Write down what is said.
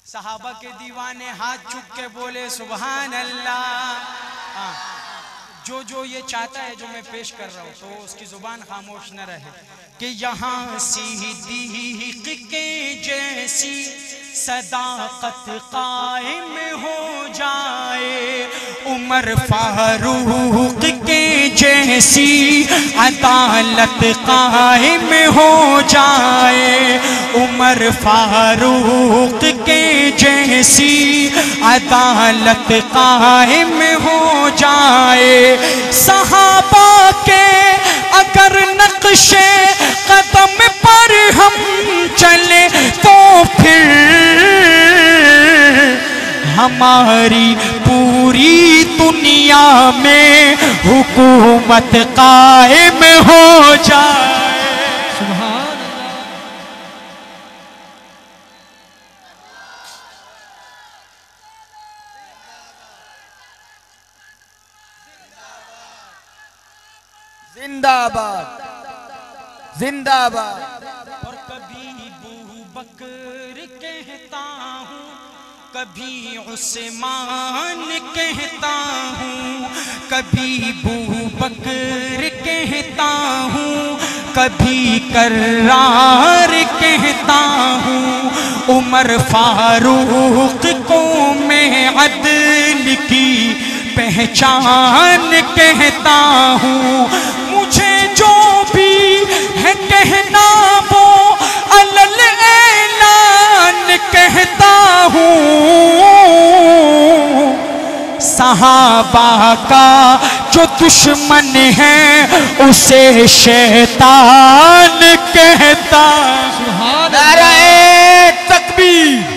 सहाबा के दीवाने हाथ चुक के बोले सुभान अल्लाह। जो जो ये चाहता है जो मैं पेश कर रहा हूँ तो उसकी जुबान खामोश न रहे कि यहाँ सिद्दीक़ के जैसी सदाकत कायम हो जाए, उमर फारूक के जैसी अदालत कायम हो जाए, उमर फारूक के जैसी अदालत कायम हो जाए। सहाबा के अगर नक्शे कदम पर हम चले तो फिर हमारी पूरी दुनिया में हुकूमत कायम हो जाए। सुभान अल्लाह। जिंदाबाद जिंदाबाद। और कभी अबू बकर कहता हूँ, कभी उस्मान कहता हूँ, कभी अबू बकर कहता हूँ, कभी करार कहता हूँ, उमर फारूक को मैं अदल की पहचान कहता हूँ। मुझे जो भी है कहना वो अलल ऐलान कहता हूँ, सहाबा का जो दुश्मन है उसे शैतान कहता। नारे तकबीर।